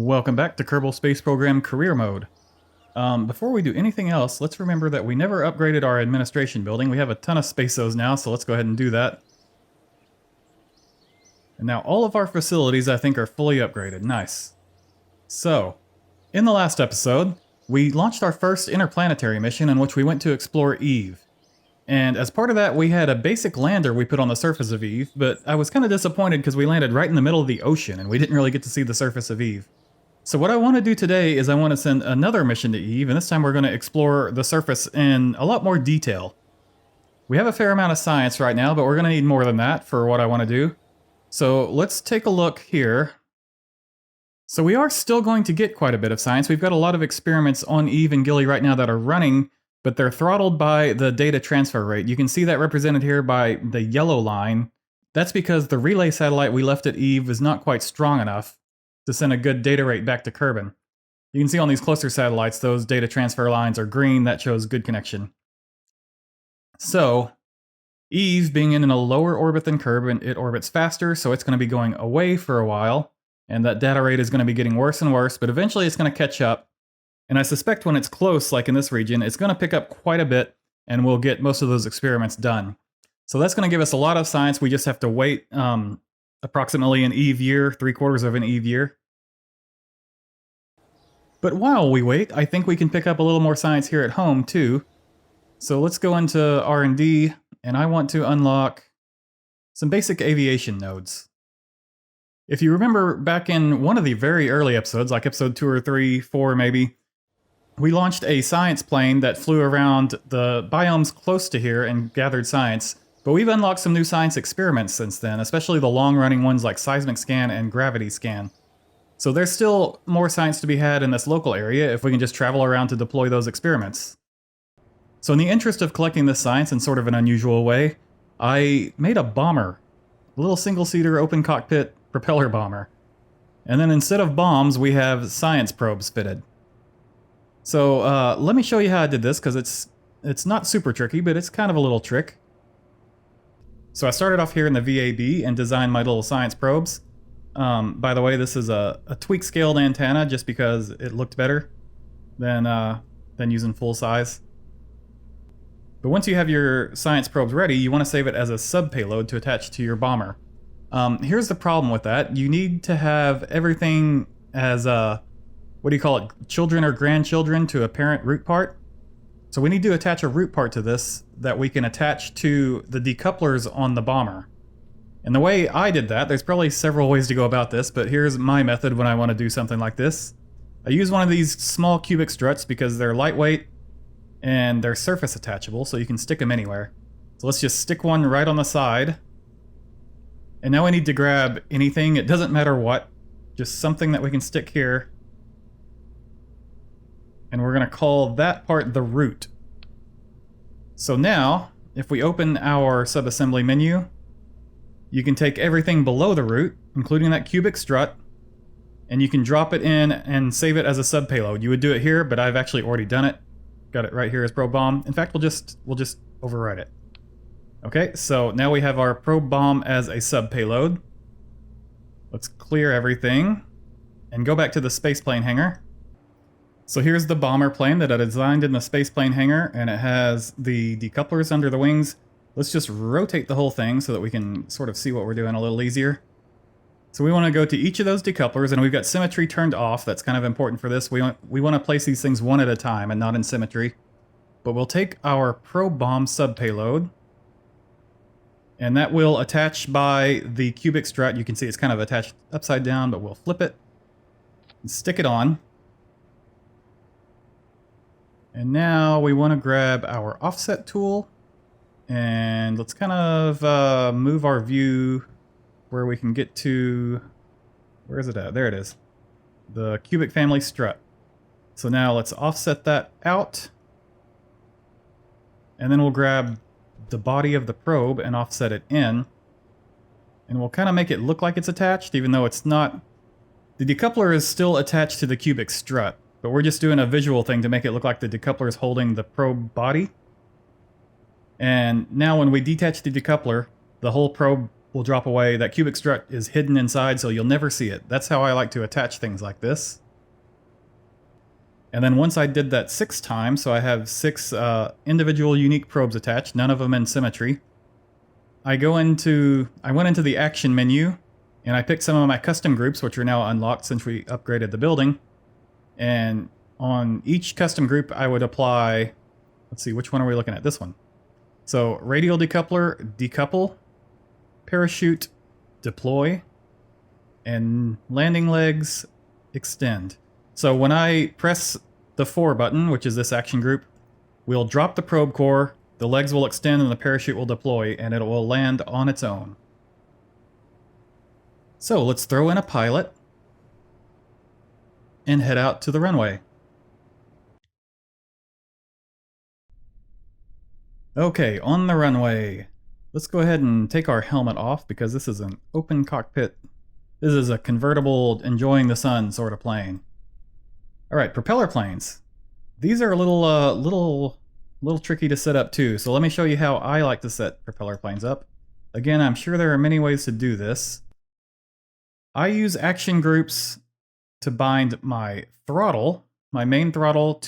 Welcome back to Kerbal Space Program Career Mode. Before we do anything else, let's remember that we never upgraded our administration building. We have a ton of spaceos now, so let's go ahead and do that. And now all of our facilities, I think, are fully upgraded. Nice. So, in the last episode, we launched our first interplanetary mission in which we went to explore Eve. And as part of that, we had a basic lander we put on the surface of Eve, but I was kind of disappointed because we landed right in the middle of the ocean and we didn't really get to see the surface of Eve. So what I want to do today is I want to send another mission to Eve, and this time we're going to explore the surface in a lot more detail. We have a fair amount of science right now, but we're going to need more than that for what I want to do. So let's take a look here. So we are still going to get quite a bit of science. We've got a lot of experiments on Eve and Gilly right now that are running, but they're throttled by the data transfer rate. You can see that represented here by the yellow line. That's because the relay satellite we left at Eve is not quite strong enough to send a good data rate back to Kerbin. You can see on these closer satellites, those data transfer lines are green. That shows good connection. So, Eve being in a lower orbit than Kerbin, it orbits faster, so it's going to be going away for a while, and that data rate is going to be getting worse and worse, but eventually it's going to catch up. And I suspect when it's close, like in this region, it's going to pick up quite a bit, and we'll get most of those experiments done. So that's going to give us a lot of science. We just have to wait approximately an Eve year, 3/4 of an Eve year. But while we wait, I think we can pick up a little more science here at home too. So let's go into R&D, and I want to unlock some basic aviation nodes. If you remember back in one of the very early episodes, like episode 2 or 3, 4 maybe, we launched a science plane that flew around the biomes close to here and gathered science. But we've unlocked some new science experiments since then, especially the long-running ones like seismic scan and gravity scan. So there's still more science to be had in this local area if we can just travel around to deploy those experiments. So in the interest of collecting this science in sort of an unusual way, I made a bomber. A little single-seater open cockpit propeller bomber. And then instead of bombs, we have science probes fitted. So let me show you how I did this, because it's not super tricky, but it's kind of a little trick. So I started off here in the VAB and designed my little science probes. By the way, this is a tweak-scaled antenna just because it looked better than using full size. But once you have your science probes ready, you want to save it as a sub-payload to attach to your bomber. Here's the problem with that. You need to have everything as what do you call it, children or grandchildren to a parent root part. So we need to attach a root part to this that we can attach to the decouplers on the bomber. And the way I did that, there's probably several ways to go about this, but here's my method when I want to do something like this. I use one of these small cubic struts because they're lightweight and they're surface attachable, so you can stick them anywhere. So let's just stick one right on the side. And now we need to grab anything, it doesn't matter what, just something that we can stick here. And we're going to call that part the root. So now, if we open our subassembly menu, you can take everything below the root, including that cubic strut, and you can drop it in and save it as a sub-payload. You would do it here, but I've actually already done it. Got it right here as probe bomb. In fact, we'll just overwrite it. Okay, so now we have our probe bomb as a sub-payload. Let's clear everything and go back to the spaceplane hangar. So here's the bomber plane that I designed in the spaceplane hangar, and it has the decouplers under the wings. Let's just rotate the whole thing so that we can sort of see what we're doing a little easier. So we want to go to each of those decouplers, and we've got symmetry turned off. That's kind of important for this. We want to place these things one at a time and not in symmetry. But we'll take our probe bomb sub-payload, and that will attach by the cubic strut. You can see it's kind of attached upside down, but we'll flip it and stick it on. And now we want to grab our offset tool, and let's kind of move our view where we can get to, where is it at? There it is. The cubic family strut. So now let's offset that out, and then we'll grab the body of the probe and offset it in, and we'll kind of make it look like it's attached, even though it's not. The decoupler is still attached to the cubic strut, but we're just doing a visual thing to make it look like the decoupler is holding the probe body. And now when we detach the decoupler, the whole probe will drop away. That cubic strut is hidden inside, so you'll never see it. That's how I like to attach things like this. And then once I did that 6 times, so I have 6 individual unique probes attached, none of them in symmetry, I went into the action menu, and I picked some of my custom groups, which are now unlocked since we upgraded the building. And on each custom group, I would apply, let's see, which one are we looking at? This one. So radial decoupler, decouple, parachute, deploy, and landing legs, extend. So when I press the 4 button, which is this action group, we'll drop the probe core, the legs will extend, and the parachute will deploy, and it will land on its own. So let's throw in a pilot and head out to the runway. Okay, on the runway. Let's go ahead and take our helmet off because this is an open cockpit. This is a convertible, enjoying the sun sort of plane. Alright, propeller planes. These are a little tricky to set up too, so let me show you how I like to set propeller planes up. Again, I'm sure there are many ways to do this. I use action groups to bind my throttle, my main throttle,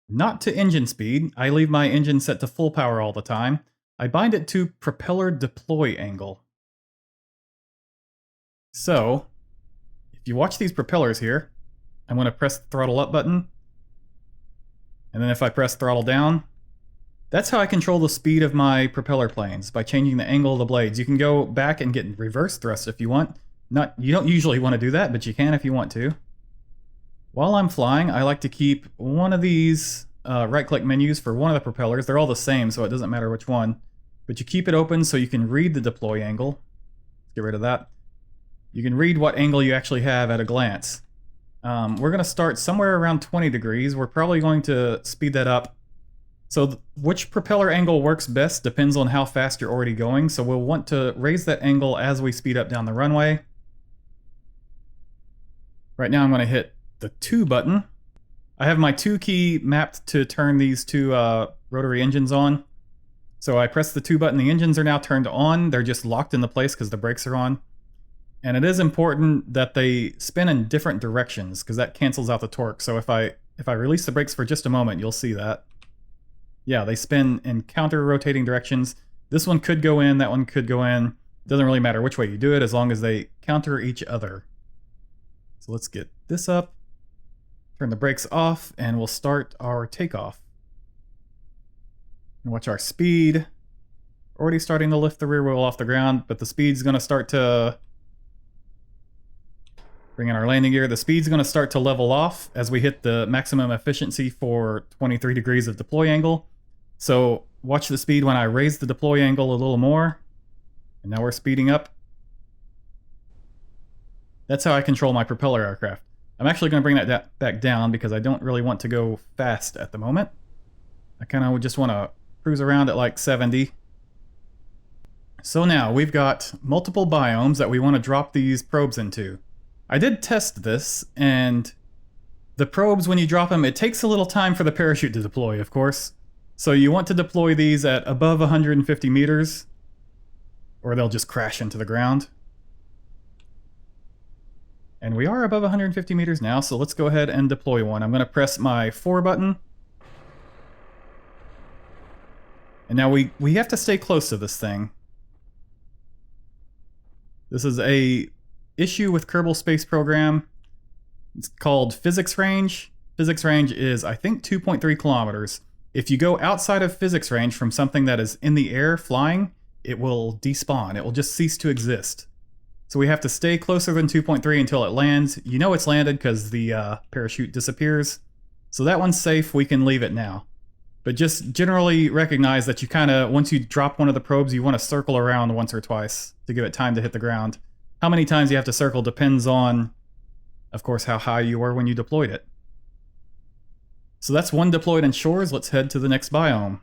not to engine speed. I leave my engine set to full power all the time. I bind it to propeller deploy angle. So, if you watch these propellers here, I'm going to press the throttle up button, and then if I press throttle down, that's how I control the speed of my propeller planes, by changing the angle of the blades. You can go back and get reverse thrust if you want. You don't usually want to do that, but you can if you want to. While I'm flying, I like to keep one of these right-click menus for one of the propellers. They're all the same, so it doesn't matter which one. But you keep it open so you can read the deploy angle. Let's get rid of that. You can read what angle you actually have at a glance. We're going to start somewhere around 20 degrees. We're probably going to speed that up. So which propeller angle works best depends on how fast you're already going. So we'll want to raise that angle as we speed up down the runway. Right now I'm going to hit the 2 button. I have my 2 key mapped to turn these 2 rotary engines on. So I press the 2 button, the engines are now turned on. They're just locked into place because the brakes are on. And it is important that they spin in different directions because that cancels out the torque. So if I release the brakes for just a moment, you'll see that. Yeah, they spin in counter-rotating directions. This one could go in, that one could go in. Doesn't really matter which way you do it as long as they counter each other. So let's get this up, turn the brakes off, and we'll start our takeoff. And watch our speed. Already starting to lift the rear wheel off the ground, but the speed's going to start to bring in our landing gear. The speed's going to start to level off as we hit the maximum efficiency for 23 degrees of deploy angle. So watch the speed when I raise the deploy angle a little more. And now we're speeding up. That's how I control my propeller aircraft. I'm actually going to bring that back down because I don't really want to go fast at the moment. I kind of just want to cruise around at like 70. So now we've got multiple biomes that we want to drop these probes into. I did test this, and the probes, when you drop them, it takes a little time for the parachute to deploy, of course. So you want to deploy these at above 150 meters, or they'll just crash into the ground. And we are above 150 meters now, so let's go ahead and deploy one. I'm going to press my 4 button. And now we have to stay close to this thing. This is a issue with Kerbal Space Program. It's called physics range. Physics range is, I think, 2.3 kilometers. If you go outside of physics range from something that is in the air flying, it will despawn. It will just cease to exist. So we have to stay closer than 2.3 until it lands. You know it's landed because the parachute disappears. So that one's safe. We can leave it now. But just generally recognize that you kind of, once you drop one of the probes, you want to circle around once or twice to give it time to hit the ground. How many times you have to circle depends on, of course, how high you were when you deployed it. So that's one deployed in shores. Let's head to the next biome.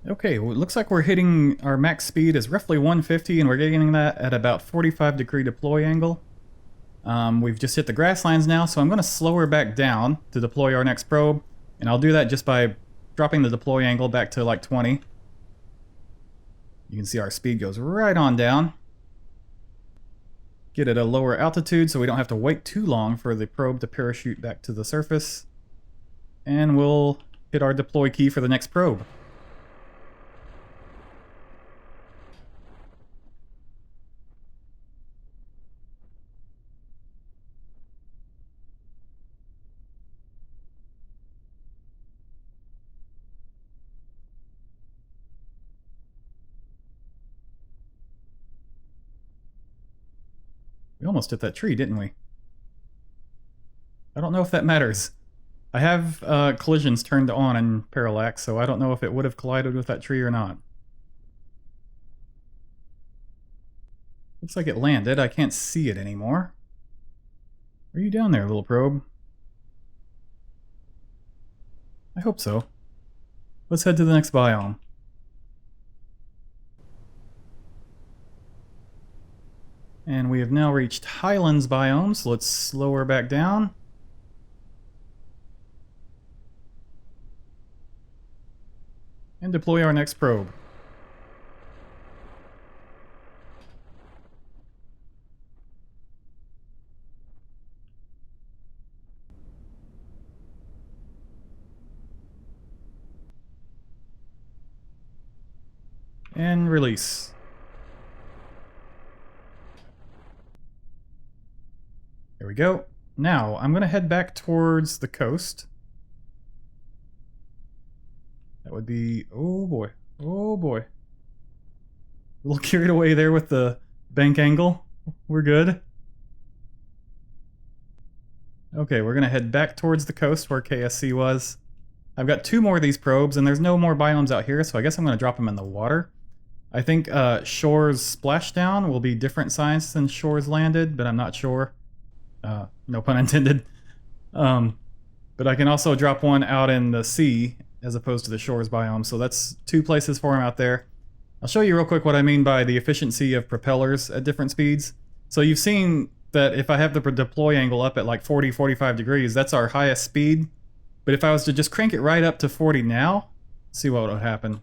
Okay, well, it looks like we're hitting our max speed is roughly 150, and we're getting that at about 45-degree deploy angle. We've just hit the grasslands now, so I'm going to slow her back down to deploy our next probe, and I'll do that just by dropping the deploy angle back to like 20. You can see our speed goes right on down. Get at a lower altitude so we don't have to wait too long for the probe to parachute back to the surface. And we'll hit our deploy key for the next probe. We almost hit that tree, didn't we? I don't know if that matters. I have collisions turned on in Parallax, so I don't know if it would have collided with that tree or not. Looks like it landed. I can't see it anymore. Are you down there, little probe? I hope so. Let's head to the next biome. And we have now reached Highlands biome, so let's slow her back down. And deploy our next probe. And release. There we go. Now, I'm going to head back towards the coast. That would be... oh boy. Oh boy. A little carried away there with the bank angle. We're good. Okay, we're going to head back towards the coast where KSC was. I've got 2 more of these probes, and there's no more biomes out here, so I guess I'm going to drop them in the water. I think Shore's splashdown will be different science than Shore's landed, but I'm not sure. No pun intended. But I can also drop one out in the sea as opposed to the Shore's biome, so that's 2 places for him out there. I'll show you real quick what I mean by the efficiency of propellers at different speeds. So you've seen that if I have the deploy angle up at like 40, 45 degrees, that's our highest speed. But if I was to just crank it right up to 40 now, see what would happen.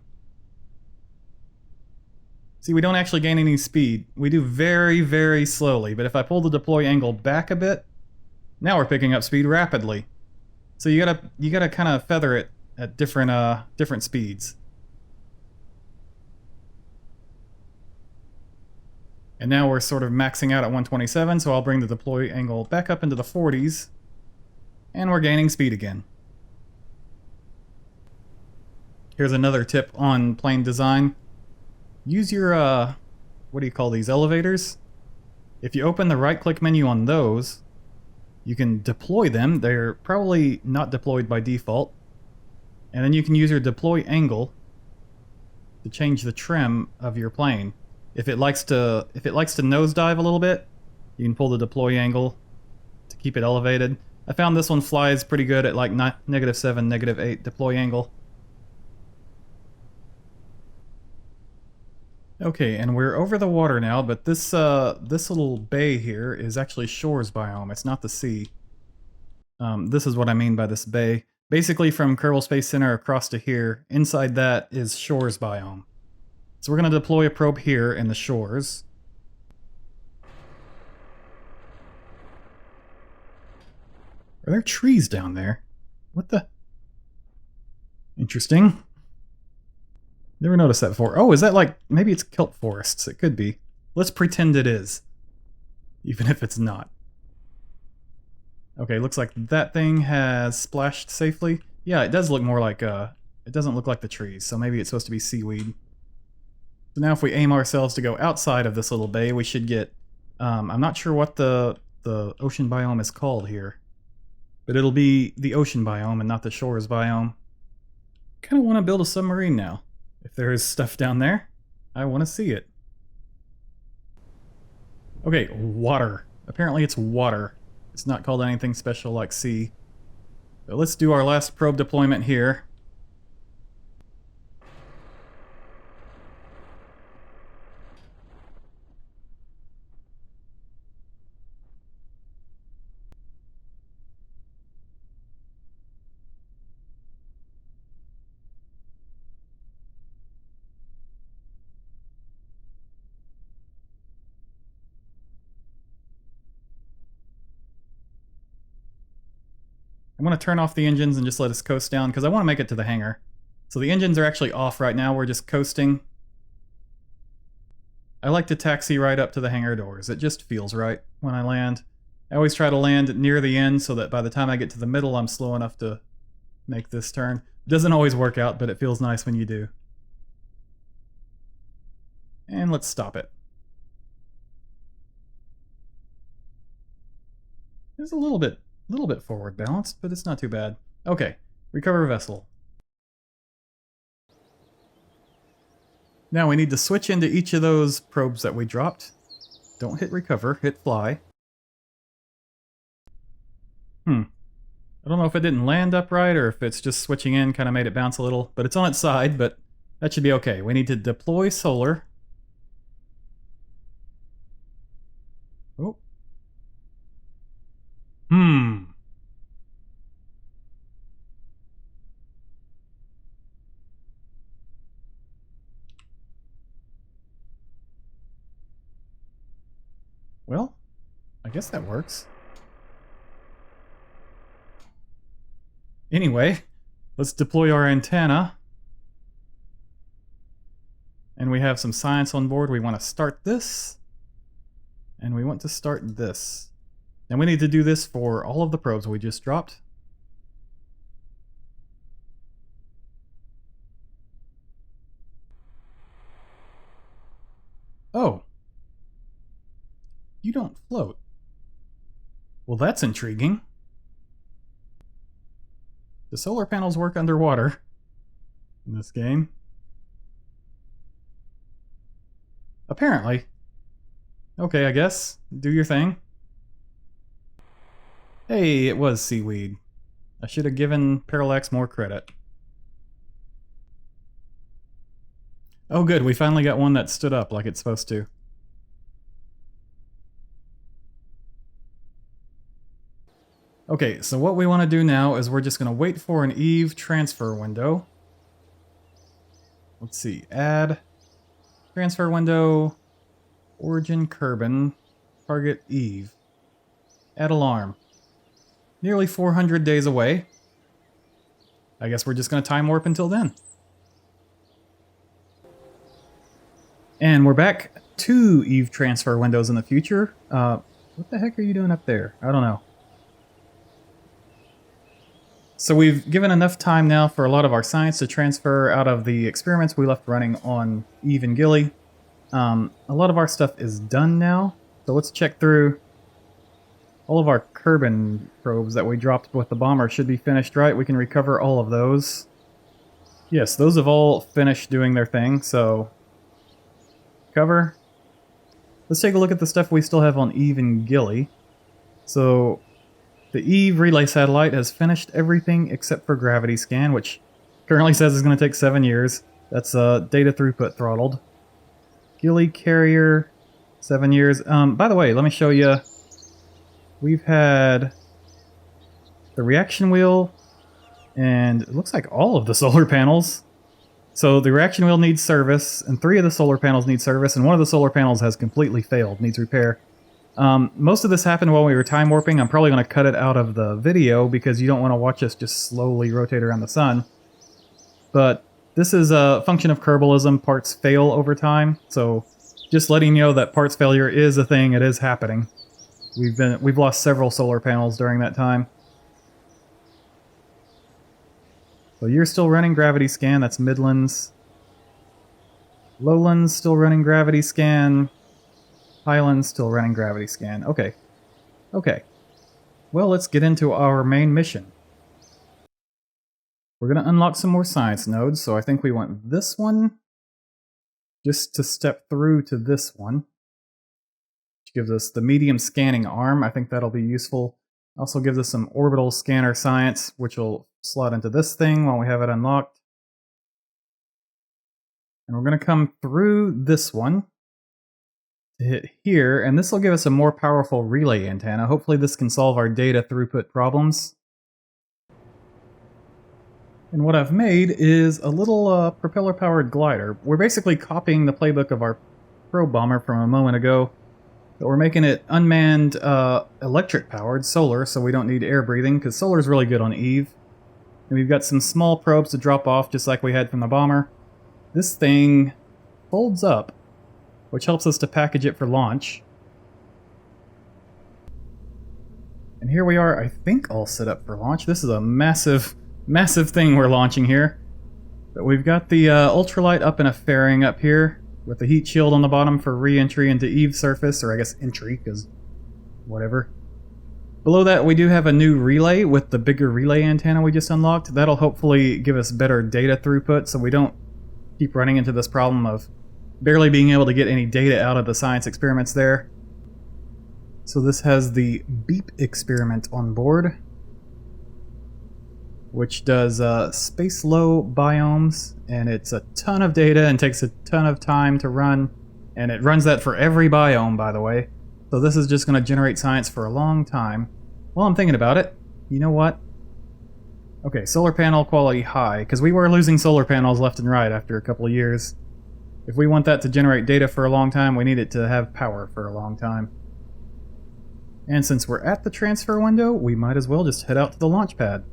See, we don't actually gain any speed. We do very, very slowly, but if I pull the deploy angle back a bit, now we're picking up speed rapidly. So you gotta kind of feather it at different speeds. And now we're sort of maxing out at 127, so I'll bring the deploy angle back up into the 40s, and we're gaining speed again. Here's another tip on plane design. Use your, what do you call these, elevators? If you open the right-click menu on those, you can deploy them. They're probably not deployed by default. And then you can use your deploy angle to change the trim of your plane. If it likes to nosedive a little bit, you can pull the deploy angle to keep it elevated. I found this one flies pretty good at like -7, -8 deploy angle. Okay, and we're over the water now, but this little bay here is actually Shore's biome. It's not the sea. This is what I mean by this bay. Basically, from Kerbal Space Center across to here, inside that is Shore's biome. So we're going to deploy a probe here in the Shores. Are there trees down there? What the? Interesting. Never noticed that before. Oh, is that like... maybe it's kelp forests. It could be. Let's pretend it is. Even if it's not. Okay, looks like that thing has splashed safely. Yeah, it does look more like... it doesn't look like the trees, so maybe it's supposed to be seaweed. So now if we aim ourselves to go outside of this little bay, we should get... I'm not sure what the ocean biome is called here. But it'll be the ocean biome and not the Shores biome. Kind of want to build a submarine now. If there is stuff down there, I want to see it. Okay, water. Apparently it's water. It's not called anything special like sea. But let's do our last probe deployment here. I'm going to turn off the engines and just let us coast down because I want to make it to the hangar. So the engines are actually off right now. We're just coasting. I like to taxi right up to the hangar doors. It just feels right when I land. I always try to land near the end so that by the time I get to the middle, I'm slow enough to make this turn. Doesn't always work out, but it feels nice when you do. And let's stop it. It's a little bit forward balanced, but it's not too bad. Okay, recover vessel. Now we need to switch into each of those probes that we dropped. Don't hit recover, hit fly. I don't know if it didn't land upright or if it's just switching in kind of made it bounce a little, but it's on its side, but that should be okay. We need to deploy solar. Oh. Well, I guess that works. Anyway, let's deploy our antenna. And we have some science on board. We want to start this. And we want to start this. And we need to do this for all of the probes we just dropped. Oh. You don't float. Well, that's intriguing. The solar panels work underwater in this game. Apparently. Okay, I guess. Do your thing. Hey, it was seaweed. I should have given Parallax more credit. Oh good, we finally got one that stood up like it's supposed to. Okay, so what we want to do now is we're just going to wait for an Eve transfer window. Let's see, add transfer window, origin Kerbin, target Eve, add alarm. Nearly 400 days away. I guess we're just going to time warp until then. And we're back 2 Eve transfer windows in the future. What the heck are you doing up there? I don't know. So we've given enough time now for a lot of our science to transfer out of the experiments we left running on Eve and Gilly. A lot of our stuff is done now. So let's check through. All of our Kerbin probes that we dropped with the bomber should be finished, right? We can recover all of those. Yes, those have all finished doing their thing, so... Cover. Let's take a look at the stuff we still have on Eve and Gilly. So... the Eve relay satellite has finished everything except for gravity scan, which currently says it's going to take 7 years. That's data throughput throttled. Gilly carrier, 7 years. By the way, let me show you. We've had the reaction wheel, and it looks like all of the solar panels. So the reaction wheel needs service, and 3 of the solar panels need service, and 1 of the solar panels has completely failed, needs repair. Most of this happened while we were time warping. I'm probably going to cut it out of the video because you don't want to watch us just slowly rotate around the sun. But this is a function of Kerbalism. Parts fail over time, so just letting you know that parts failure is a thing. It is happening. We've lost several solar panels during that time. So you're still running gravity scan. That's Midlands. Lowlands still running gravity scan. Highlands still running gravity scan. Okay. Okay. Well, let's get into our main mission. We're going to unlock some more science nodes, so I think we want this one just to step through to this one. Which gives us the medium scanning arm. I think that'll be useful. Also gives us some orbital scanner science, which will slot into this thing while we have it unlocked. And we're going to come through this one to hit here, and this will give us a more powerful relay antenna. Hopefully this can solve our data throughput problems. And what I've made is a little propeller-powered glider. We're basically copying the playbook of our probe bomber from a moment ago. But we're making it unmanned electric powered, solar, so we don't need air breathing, because solar is really good on Eve. And we've got some small probes to drop off, just like we had from the bomber. This thing folds up, which helps us to package it for launch. And here we are, I think, all set up for launch. This is a massive, massive thing we're launching here. But we've got the ultralight up in a fairing up here, with the heat shield on the bottom for re-entry into Eve's surface, or I guess entry, because whatever. Below that, we do have a new relay with the bigger relay antenna we just unlocked. That'll hopefully give us better data throughput, so we don't keep running into this problem of barely being able to get any data out of the science experiments there. So this has the beep experiment on board, which does space low biomes, and it's a ton of data and takes a ton of time to run, and it runs that for every biome, by the way. So this is just going to generate science for a long time. While I'm thinking about it, you know what? Okay, solar panel quality high, because we were losing solar panels left and right after a couple of years. If we want that to generate data for a long time, we need it to have power for a long time. And since we're at the transfer window, we might as well just head out to the launch pad.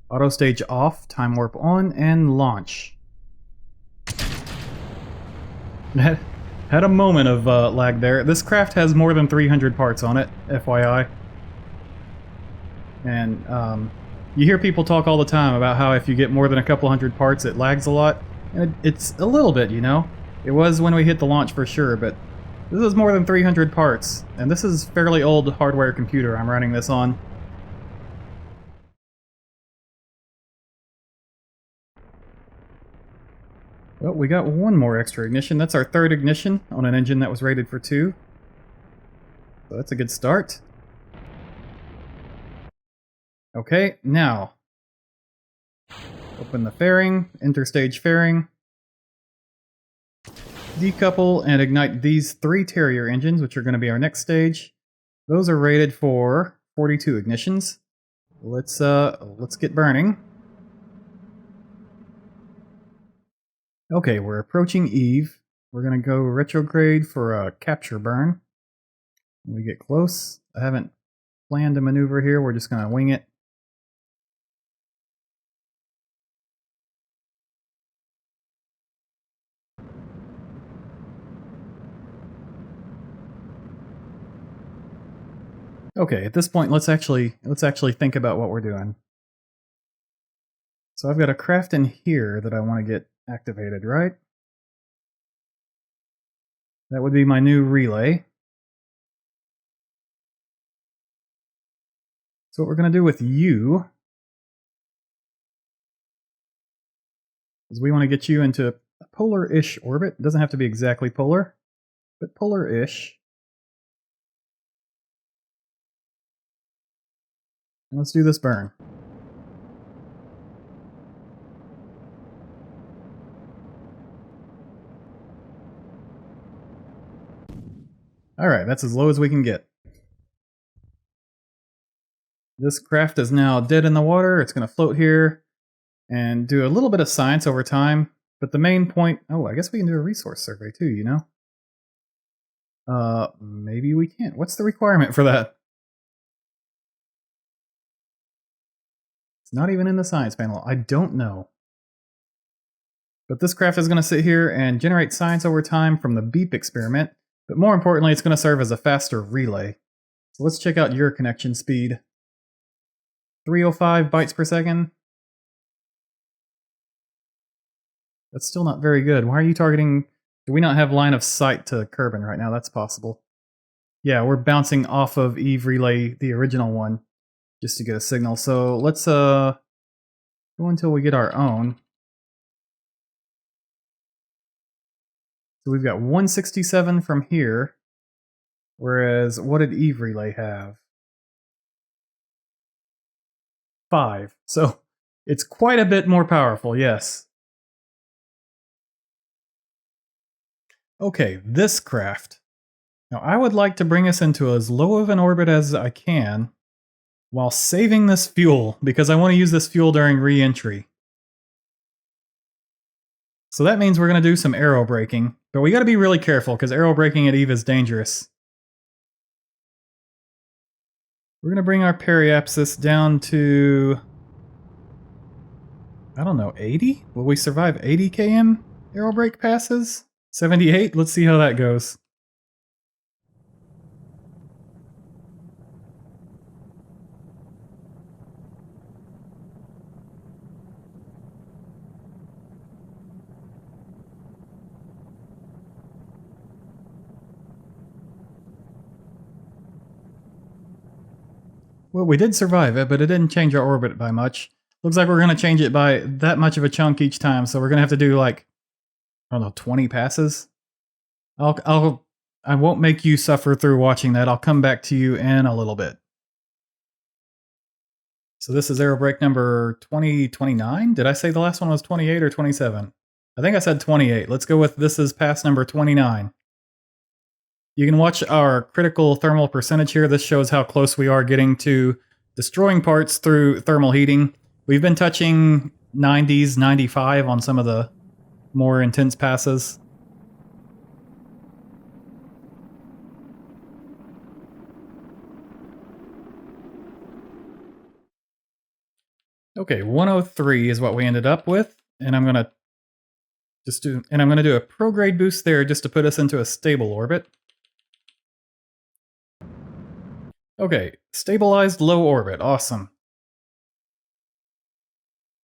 Auto stage off, time warp on, and launch. Had a moment of lag there. This craft has more than 300 parts on it, FYI. And you hear people talk all the time about how if you get more than a couple hundred parts, it lags a lot. And it's a little bit, you know? It was when we hit the launch for sure, but this is more than 300 parts. And this is fairly old hardware computer I'm running this on. Well, we got one more extra ignition. That's our third ignition on an engine that was rated for 2. So that's a good start. Okay, now open the fairing, interstage fairing, decouple and ignite these 3 Terrier engines, which are going to be our next stage. Those are rated for 42 ignitions. Let's get burning. Okay, we're approaching Eve. We're going to go retrograde for a capture burn. When we get close, I haven't planned a maneuver here, we're just going to wing it. Okay, at this point, let's actually think about what we're doing. So I've got a craft in here that I want to get activated, right? That would be my new relay. So what we're going to do with you is we want to get you into a polar-ish orbit. It doesn't have to be exactly polar, but polar-ish. And let's do this burn. Alright, that's as low as we can get. This craft is now dead in the water. It's going to float here and do a little bit of science over time. But the main point... Oh, I guess we can do a resource survey too, you know? Maybe we can't. What's the requirement for that? It's not even in the science panel. I don't know. But this craft is going to sit here and generate science over time from the beep experiment. But more importantly, it's going to serve as a faster relay. So let's check out your connection speed. 305 bytes per second. That's still not very good. Why are you targeting... Do we not have line of sight to Kerbin right now? That's possible. Yeah, we're bouncing off of Eve Relay, the original one, just to get a signal. So let's go until we get our own. So we've got 167 from here, whereas what did Eve Relay have? 5. So it's quite a bit more powerful, yes. Okay, this craft. Now I would like to bring us into as low of an orbit as I can while saving this fuel, because I want to use this fuel during re-entry. So that means we're going to do some aerobraking, But we got to be really careful because aerobraking at Eve is dangerous. We're going to bring our periapsis down to, I don't know, 80? Will we survive 80 km aerobrake passes? 78? Let's see how that goes. Well, we did survive it, but it didn't change our orbit by much. Looks like we're going to change it by that much of a chunk each time, so we're going to have to do like, I don't know, 20 passes? I won't make you suffer through watching that. I'll come back to you in a little bit. So this is aerobrake number 2029? Did I say the last one was 28 or 27? I think I said 28. Let's go with this is pass number 29. You can watch our critical thermal percentage here. This shows how close we are getting to destroying parts through thermal heating. We've been touching 90s, 95 on some of the more intense passes. Okay, 103 is what we ended up with, and I'm gonna do a prograde boost there just to put us into a stable orbit. Okay, stabilized low orbit, awesome.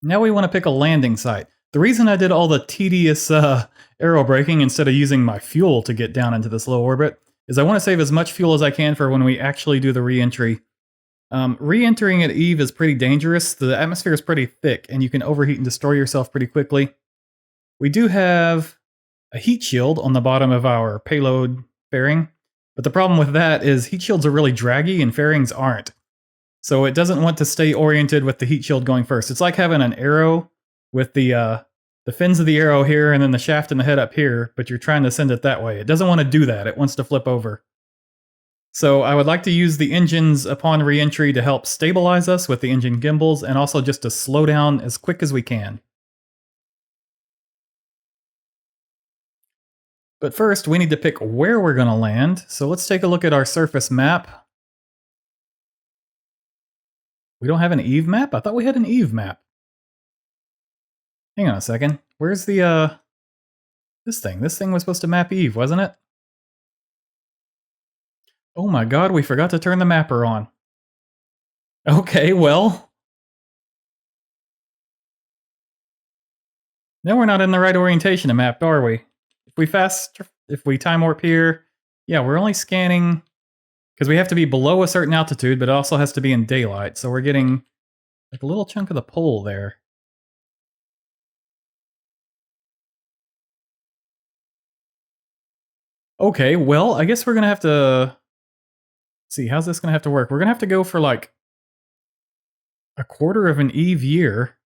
Now we want to pick a landing site. The reason I did all the tedious aerobraking instead of using my fuel to get down into this low orbit is I want to save as much fuel as I can for when we actually do the reentry. Re-entering at Eve is pretty dangerous. The atmosphere is pretty thick, and you can overheat and destroy yourself pretty quickly. We do have a heat shield on the bottom of our payload fairing, but the problem with that is heat shields are really draggy, and fairings aren't. So it doesn't want to stay oriented with the heat shield going first. It's like having an arrow with the fins of the arrow here, and then the shaft and the head up here, but you're trying to send it that way. It doesn't want to do that. It wants to flip over. So I would like to use the engines upon re-entry to help stabilize us with the engine gimbals and also just to slow down as quick as we can. But first, we need to pick where we're going to land. So let's take a look at our surface map. We don't have an Eve map? I thought we had an Eve map. Hang on a second. Where's the, this thing? This thing was supposed to map Eve, wasn't it? Oh my god, we forgot to turn the mapper on. Okay, well. Now we're not in the right orientation to map, are we? If we time warp here, yeah, we're only scanning, because we have to be below a certain altitude, but it also has to be in daylight, so we're getting like a little chunk of the pole there. Okay, well, I guess we're gonna have to... see, how's this gonna have to work? We're gonna have to go for like a quarter of an Eve year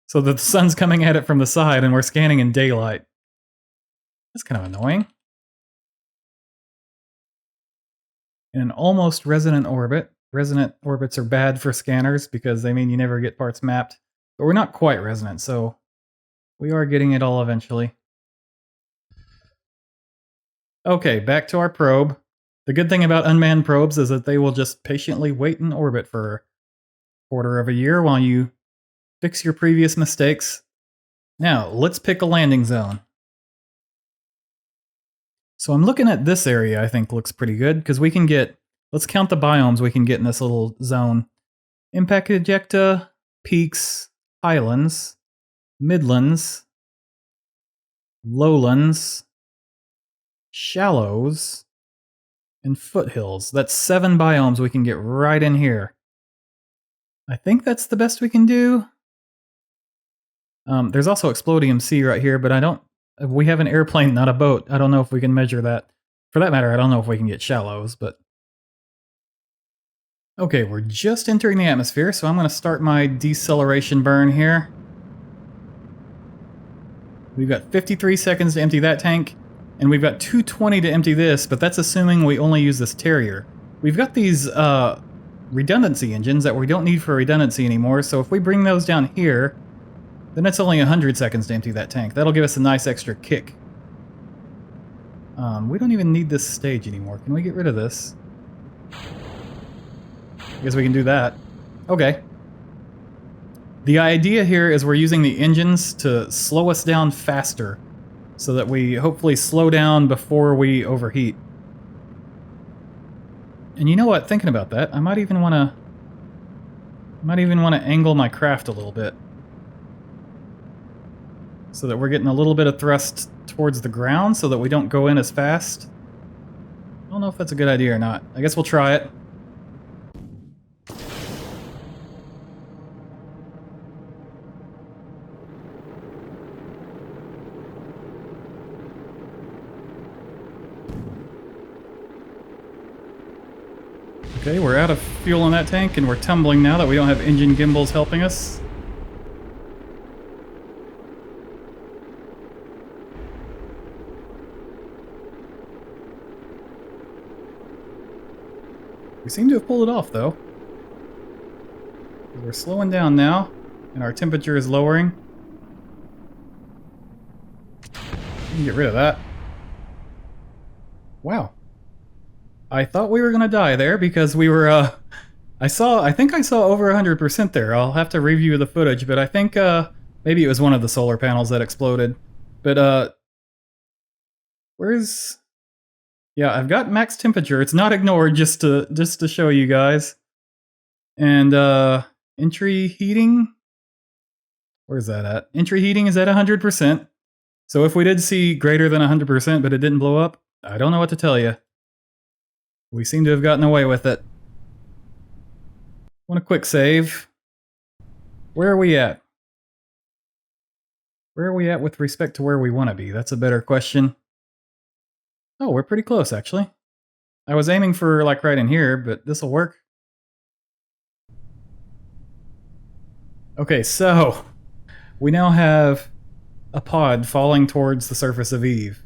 so that the sun's coming at it from the side and we're scanning in daylight. That's kind of annoying. In an almost resonant orbit. Resonant orbits are bad for scanners because they mean you never get parts mapped. But we're not quite resonant, so we are getting it all eventually. Okay, back to our probe. The good thing about unmanned probes is that they will just patiently wait in orbit for a quarter of a year while you fix your previous mistakes. Now, let's pick a landing zone. So I'm looking at this area I think looks pretty good, because we can get, let's count the biomes we can get in this little zone. Impact ejecta, peaks, highlands, midlands, lowlands, shallows, and foothills. That's 7 biomes we can get right in here. I think that's the best we can do. There's also Explodium Sea right here, but we have an airplane, not a boat. I don't know if we can measure that. For that matter, I don't know if we can get shallows, but... Okay, we're just entering the atmosphere, so I'm going to start my deceleration burn here. We've got 53 seconds to empty that tank. And we've got 220 to empty this, but that's assuming we only use this Terrier. We've got these redundancy engines that we don't need for redundancy anymore, so if we bring those down here, then it's only 100 seconds to empty that tank. That'll give us a nice extra kick. We don't even need this stage anymore. Can we get rid of this? I guess we can do that. Okay. The idea here is we're using the engines to slow us down faster, so that we hopefully slow down before we overheat. And you know what? Thinking about that, I might even want to angle my craft a little bit, so that we're getting a little bit of thrust towards the ground, so that we don't go in as fast. I don't know if that's a good idea or not. I guess we'll try it. Okay, we're out of fuel in that tank, and we're tumbling now that we don't have engine gimbals helping us. We seem to have pulled it off, though. We're slowing down now, and our temperature is lowering. We can get rid of that. Wow. I thought we were gonna die there because we were, I think I saw over 100% there. I'll have to review the footage, but I think, maybe it was one of the solar panels that exploded. But, where's... Yeah, I've got max temperature. It's not ignored, just to show you guys. And, entry heating? Where's that at? Entry heating is at 100%. So if we did see greater than 100%, but it didn't blow up, I don't know what to tell you. We seem to have gotten away with it. Want a quick save. Where are we at? Where are we at with respect to where we want to be? That's a better question. Oh, we're pretty close, actually. I was aiming for, like, right in here, but this'll work. Okay, so we now have a pod falling towards the surface of Eve.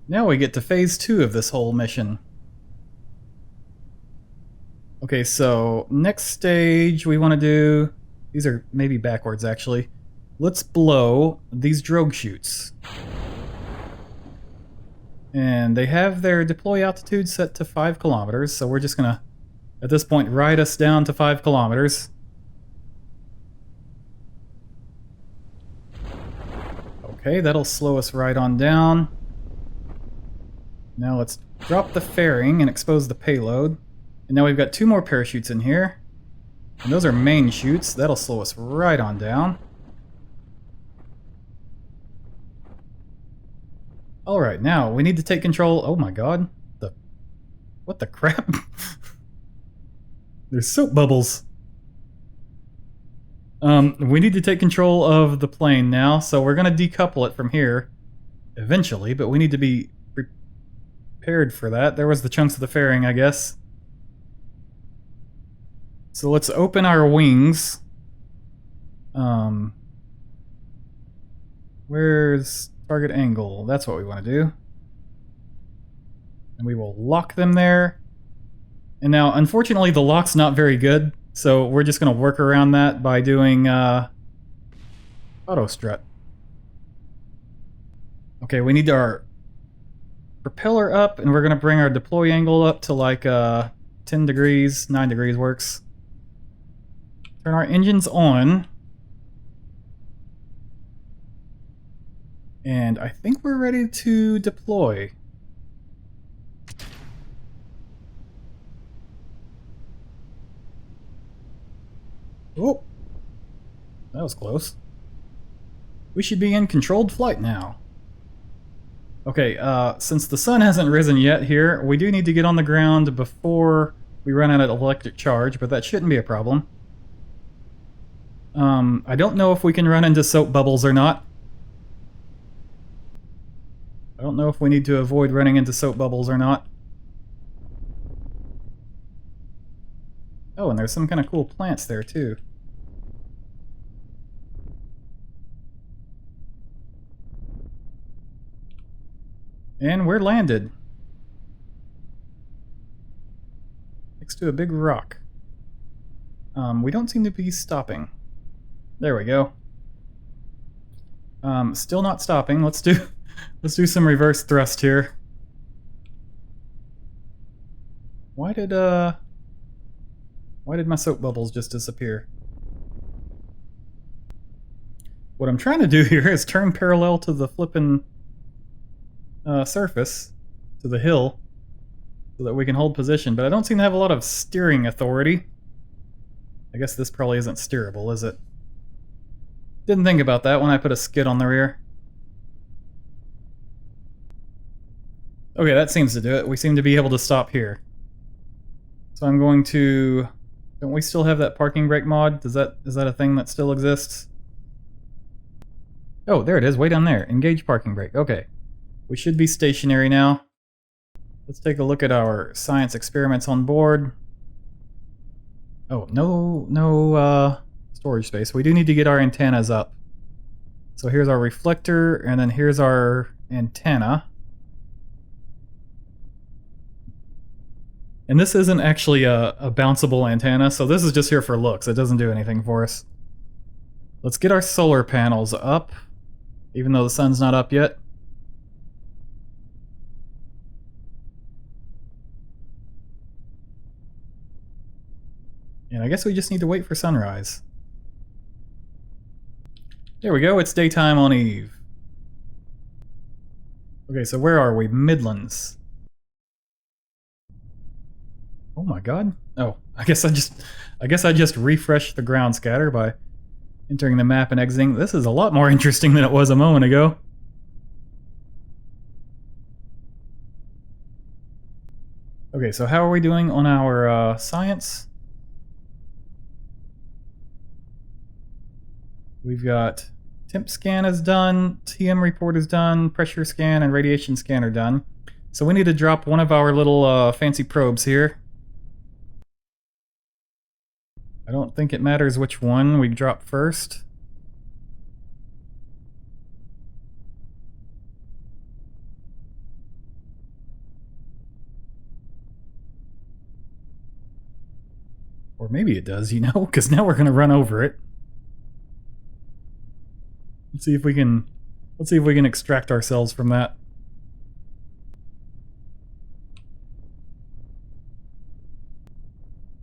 Now we get to phase 2 of this whole mission. Okay, so next stage we want to do... These are maybe backwards, actually. Let's blow these drogue chutes. And they have their deploy altitude set to 5 kilometers, so we're just gonna, at this point, ride us down to 5 kilometers. Okay, that'll slow us right on down. Now let's drop the fairing and expose the payload. And now we've got 2 more parachutes in here. And those are main chutes. That'll slow us right on down. Alright, now we need to take control... Oh my god. What the crap? There's soap bubbles. We need to take control of the plane now, so we're going to decouple it from here eventually, but we need to be prepared for that. There was the chunks of the fairing, I guess. So let's open our wings. Where's target angle? That's what we want to do. And we will lock them there. And now, unfortunately, the lock's not very good, so we're just going to work around that by doing auto strut. Okay, we need our propeller up, and we're going to bring our deploy angle up to like 10 degrees, 9 degrees works. Turn our engines on. And I think we're ready to deploy. Oh, that was close. We should be in controlled flight now. Okay, since the sun hasn't risen yet here, we do need to get on the ground before we run out of electric charge, but that shouldn't be a problem. I don't know if we can run into soap bubbles or not. I don't know if we need to avoid running into soap bubbles or not. Oh, and there's some kind of cool plants there, too. And we're landed. Next to a big rock. We don't seem to be stopping. There we go. Still not stopping. Let's do Let's do some reverse thrust here. Why did my soap bubbles just disappear? What I'm trying to do here is turn parallel to the flippin' surface, to the hill, so that we can hold position, but I don't seem to have a lot of steering authority. I guess this probably isn't steerable, is it? Didn't think about that when I put a skid on the rear. Okay, that seems to do it. We seem to be able to stop here. So I'm going to... Don't we still have that parking brake mod? Is that a thing that still exists? Oh, there it is, way down there. Engage parking brake. Okay. We should be stationary now. Let's take a look at our science experiments on board. Oh, no storage space. We do need to get our antennas up. So here's our reflector, and then here's our antenna. And this isn't actually a bounceable antenna, so this is just here for looks. It doesn't do anything for us. Let's get our solar panels up, even though the sun's not up yet. And I guess we just need to wait for sunrise. There we go, it's daytime on Eve. Okay, so where are we? Midlands. Oh my god. Oh, I guess I just refreshed the ground scatter by entering the map and exiting. This is a lot more interesting than it was a moment ago. Okay, so how are we doing on our science? We've got temp scan is done, TM report is done, pressure scan and radiation scan are done. So we need to drop one of our little fancy probes here. I don't think it matters which one we drop first. Or maybe it does, you know, because now we're going to run over it. Let's see if we can extract ourselves from that.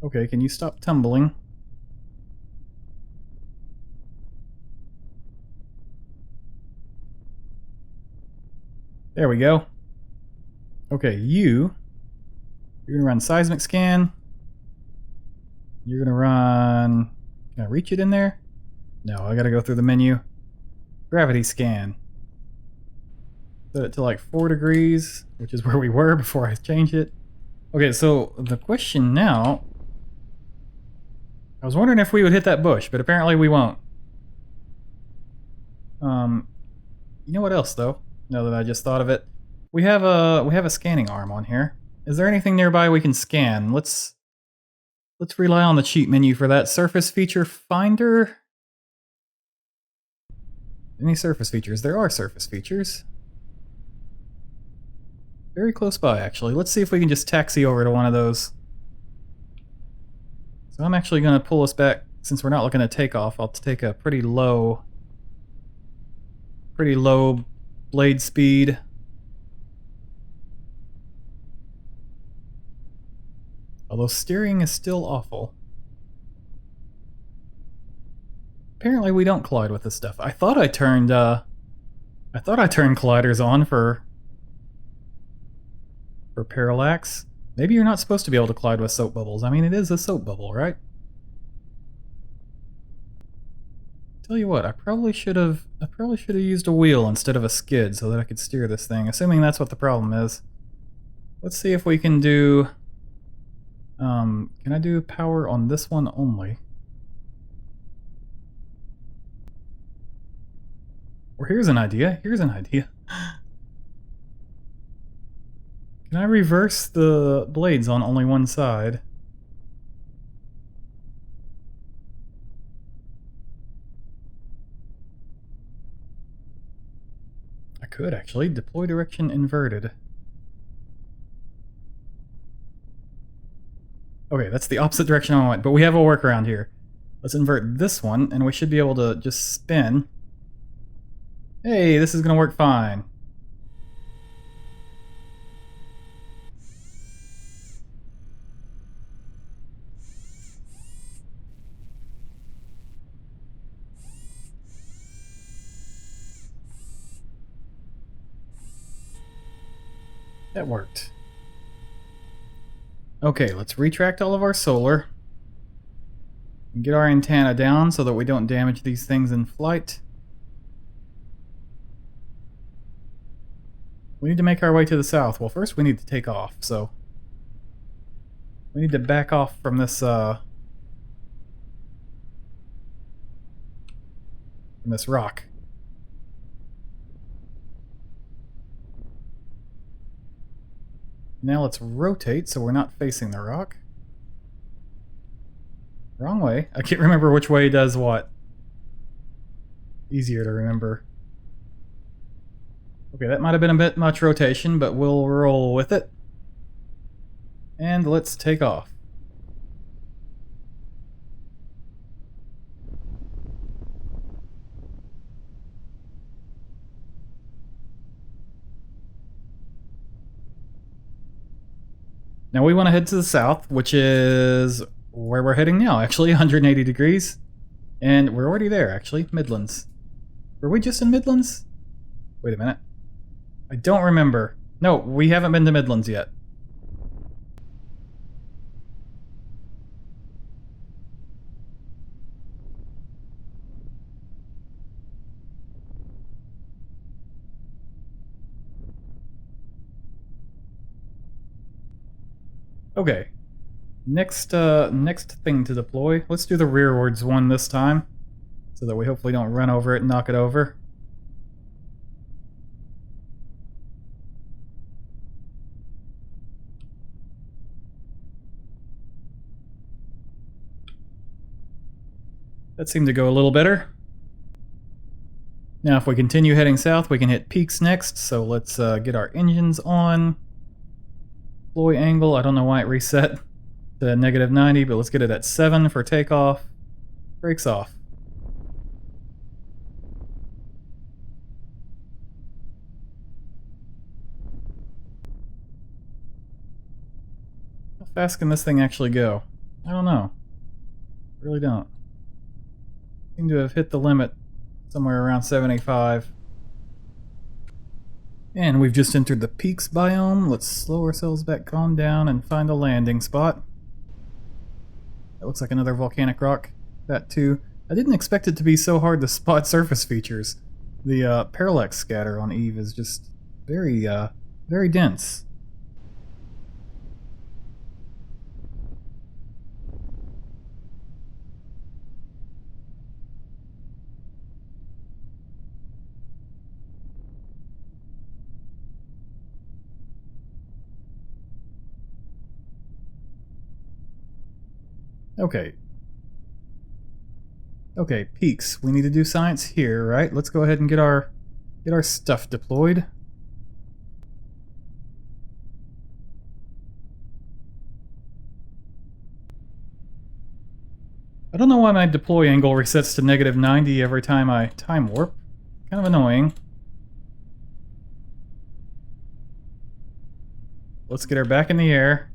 Okay, can you stop tumbling? There we go. Okay, you're gonna run seismic scan. You're gonna run... Can I reach it in there? No, I gotta go through the menu. Gravity scan. Set it to like 4 degrees, which is where we were before I changed it. Okay, so the question now... I was wondering if we would hit that bush, but apparently we won't. You know what else though? Now that I just thought of it, we have a scanning arm on here. Is there anything nearby we can scan? Let's rely on the cheat menu for that. Surface feature finder. Any surface features? There are surface features. Very close by, actually. Let's see if we can just taxi over to one of those. So I'm actually going to pull us back, since we're not looking at takeoff. I'll take a pretty low blade speed. Although steering is still awful. Apparently we don't collide with this stuff. I thought I turned colliders on for Parallax. Maybe you're not supposed to be able to collide with soap bubbles. I mean, it is a soap bubble, right? Tell you what, I probably should have used a wheel instead of a skid so that I could steer this thing, assuming that's what the problem is. Let's see if we can do... can I do power on this one only? Or here's an idea. Can I reverse the blades on only one side? I could actually. Deploy direction inverted. Okay, that's the opposite direction I went, but we have a workaround here. Let's invert this one, and we should be able to just spin. Hey, this is gonna work fine. That worked. Okay, let's retract all of our solar. And get our antenna down so that we don't damage these things in flight. We need to make our way to the south. Well, first we need to take off, so... we need to back off from this, from this rock. Now let's rotate so we're not facing the rock. Wrong way. I can't remember which way does what. Easier to remember. Okay, that might have been a bit much rotation, but we'll roll with it. And let's take off. Now we want to head to the south, which is where we're heading now, actually, 180 degrees. And we're already there, actually, Midlands. Were we just in Midlands? Wait a minute. I don't remember. No, we haven't been to Midlands yet. Okay. Next thing to deploy. Let's do the rearwards one this time, so that we hopefully don't run over it and knock it over. That seemed to go a little better. Now if we continue heading south, we can hit peaks next, so let's get our engines on. Deploy angle, I don't know why it reset to -90, but let's get it at 7 for takeoff. Brakes off. How fast can this thing actually go? I don't know. Really don't. Seem to have hit the limit somewhere around 75. And we've just entered the peaks biome. Let's slow ourselves back, calm down, and find a landing spot. That looks like another volcanic rock. That too. I didn't expect it to be so hard to spot surface features. The parallax scatter on Eve is just very dense. Okay. Okay, peaks. We need to do science here, right? Let's go ahead and get our stuff deployed. I don't know why my deploy angle resets to -90 every time I time warp. Kind of annoying. Let's get her back in the air.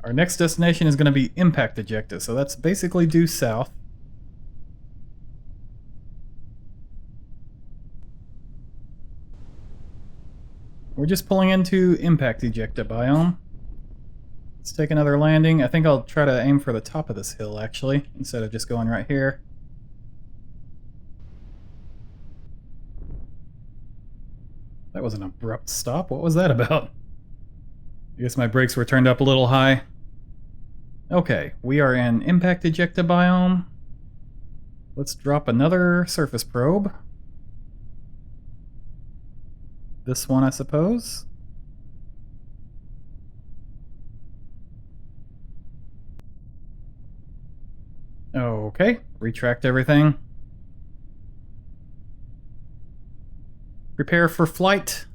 Our next destination is going to be impact ejecta, so that's basically due south. We're just pulling into impact ejecta biome. Let's take another landing. I think I'll try to aim for the top of this hill, actually, instead of just going right here. That was an abrupt stop. What was that about? I guess my brakes were turned up a little high. Okay, we are in impact ejecta biome. Let's drop another surface probe. This one, I suppose. Okay, retract everything. Prepare for flight.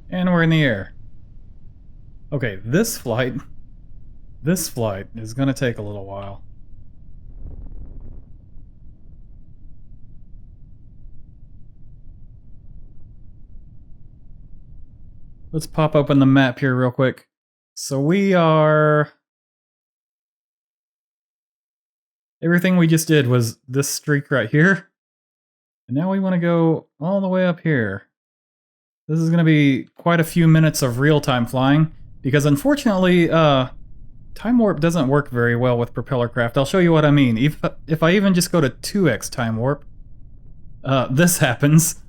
And we're in the air. Okay, this flight is going to take a little while. Let's pop open the map here real quick. So we are... Everything we just did was this streak right here. And now we want to go all the way up here. This is going to be quite a few minutes of real-time flying, because unfortunately, time warp doesn't work very well with propeller craft. I'll show you what I mean. If I even just go to 2x time warp, this happens.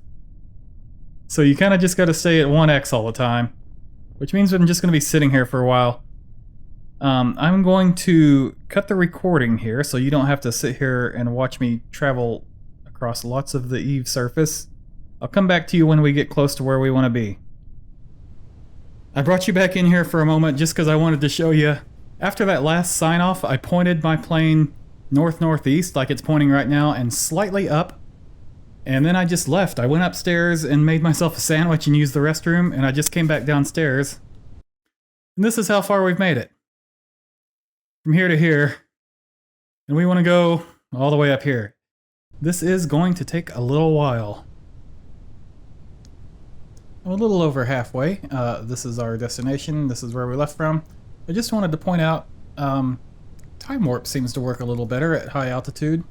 So you kind of just got to stay at 1x all the time, which means I'm just going to be sitting here for a while. I'm going to cut the recording here so you don't have to sit here and watch me travel across lots of the Eve surface. I'll come back to you when we get close to where we want to be. I brought you back in here for a moment just because I wanted to show you. After that last sign-off, I pointed my plane north-northeast like it's pointing right now and slightly up. And then I just left. I went upstairs and made myself a sandwich and used the restroom, and I just came back downstairs. And this is how far we've made it. From here to here. And we want to go all the way up here. This is going to take a little while. I'm a little over halfway. This is our destination. This is where we left from. I just wanted to point out, time warp seems to work a little better at high altitude.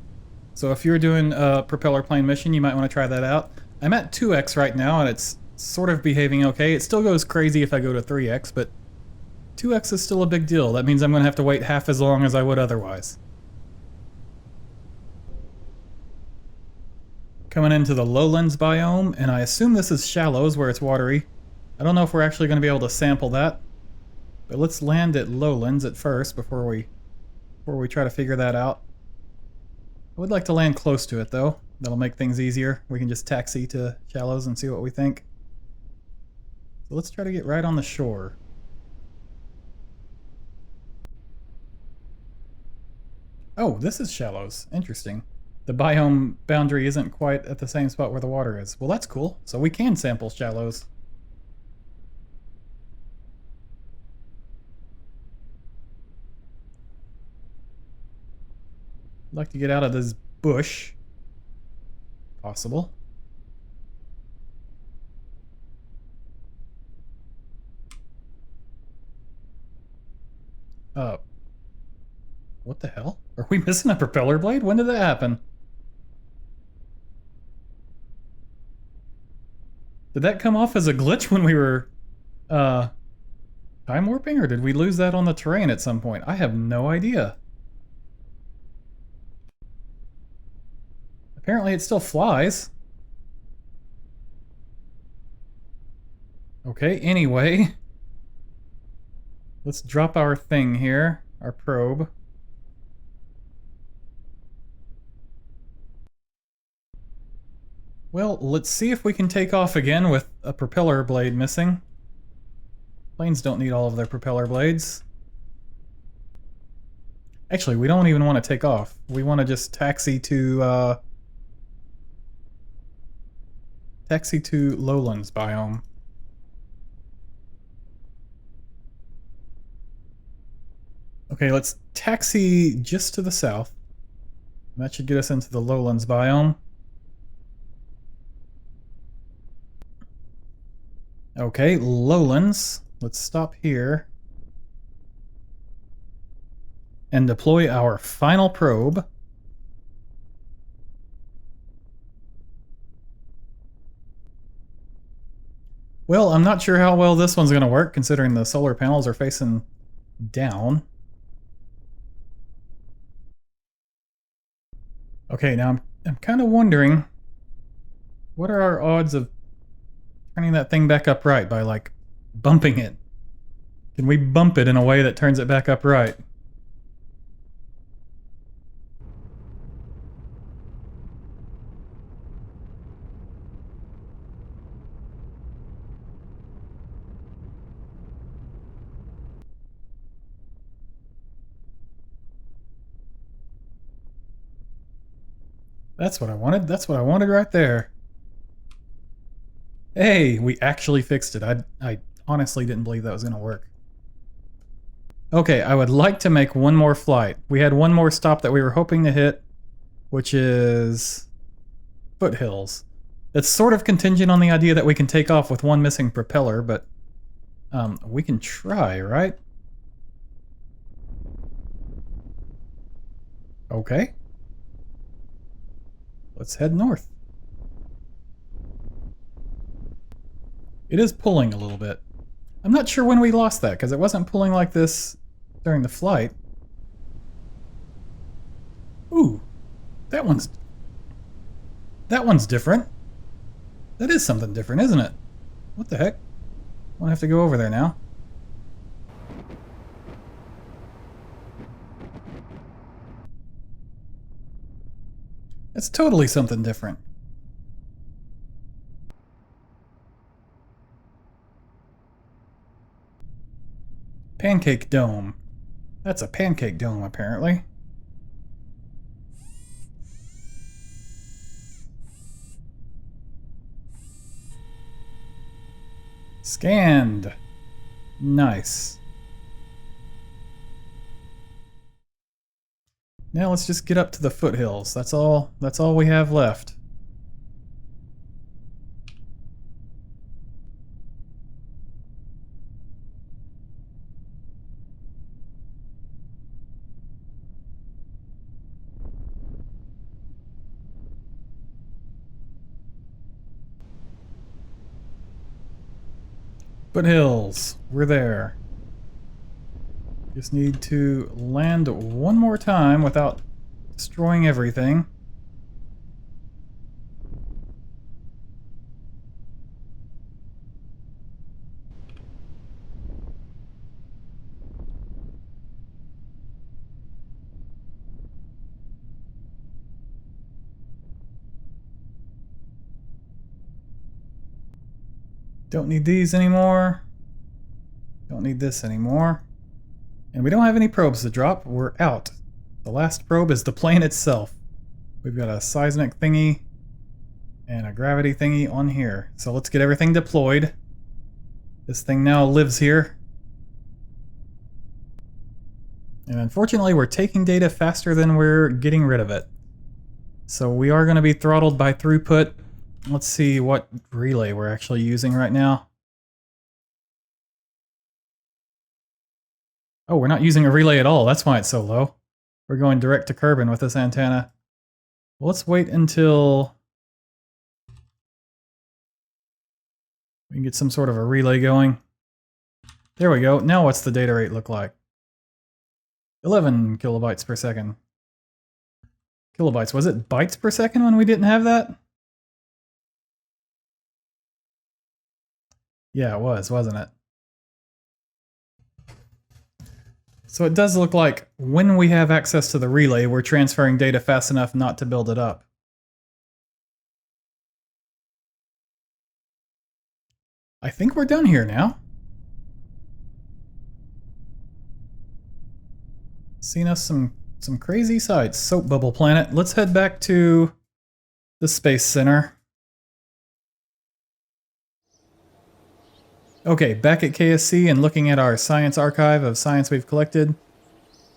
So if you're doing a propeller plane mission, you might want to try that out. I'm at 2x right now, and it's sort of behaving okay. It still goes crazy if I go to 3x, but 2x is still a big deal. That means I'm going to have to wait half as long as I would otherwise. Coming into the lowlands biome, and I assume this is shallows where it's watery. I don't know if we're actually going to be able to sample that, but let's land at lowlands at first before we try to figure that out. I would like to land close to it though. That'll make things easier. We can just taxi to shallows and see what we think. So let's try to get right on the shore. Oh, this is shallows. Interesting. The biome boundary isn't quite at the same spot where the water is. Well, that's cool. So we can sample shallows. I'd like to get out of this bush. Possible. What the hell? Are we missing a propeller blade? When did that happen? Did that come off as a glitch when we were time warping, or did we lose that on the terrain at some point? I have no idea. Apparently it still flies. Okay, anyway. Let's drop our thing here, our probe. Well, let's see if we can take off again with a propeller blade missing. Planes don't need all of their propeller blades. Actually, we don't even want to take off. We want to just taxi to lowlands biome. Okay, let's taxi just to the south. That should get us into the lowlands biome. Okay, lowlands. Let's stop here. And deploy our final probe. Well, I'm not sure how well this one's going to work, considering the solar panels are facing down. Okay, now I'm kind of wondering, what are our odds of turning that thing back upright by, like, bumping it? Can we bump it in a way that turns it back upright? That's what I wanted. That's what I wanted right there. Hey, we actually fixed it. I honestly didn't believe that was going to work. Okay, I would like to make one more flight. We had one more stop that we were hoping to hit, which is Foothills. It's sort of contingent on the idea that we can take off with one missing propeller, but we can try, right? Okay. Let's head north. It is pulling a little bit. I'm not sure when we lost that, because it wasn't pulling like this during the flight. Ooh, that one's different. That is something different, isn't it? What the heck? I'll have to go over there now. It's totally something different. Pancake dome. That's a pancake dome, apparently. Scanned. Nice. Now let's just get up to the foothills. That's all we have left. Foothills. We're there. Just need to land one more time without destroying everything. Don't need these anymore. Don't need this anymore. And we don't have any probes to drop. We're out. The last probe is the plane itself. We've got a seismic thingy and a gravity thingy on here. So let's get everything deployed. This thing now lives here. And unfortunately, we're taking data faster than we're getting rid of it. So we are going to be throttled by throughput. Let's see what relay we're actually using right now. Oh, we're not using a relay at all. That's why it's so low. We're going direct to Kerbin with this antenna. Well, let's wait until we can get some sort of a relay going. There we go. Now what's the data rate look like? 11 kilobytes per second. Kilobytes. Was it bytes per second when we didn't have that? Yeah, it was, wasn't it? So it does look like when we have access to the relay, we're transferring data fast enough not to build it up. I think we're done here now. Seen us some crazy sights. Soap Bubble Planet. Let's head back to the Space Center. Okay, back at KSC and looking at our science archive of science we've collected.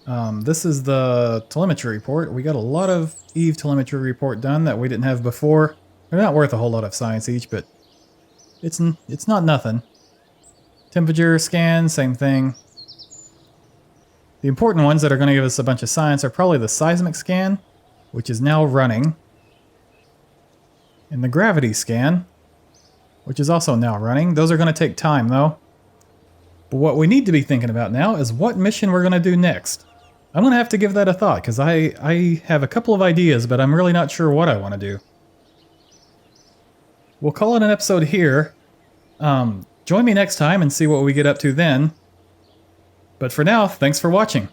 This is the telemetry report. We got a lot of Eve telemetry report done that we didn't have before. They're not worth a whole lot of science each, but it's not nothing. Temperature scan, same thing. The important ones that are going to give us a bunch of science are probably the seismic scan, which is now running, and the gravity scan, which is also now running. Those are going to take time, though. But what we need to be thinking about now is what mission we're going to do next. I'm going to have to give that a thought, because I have a couple of ideas, but I'm really not sure what I want to do. We'll call it an episode here. Join me next time and see what we get up to then. But for now, thanks for watching.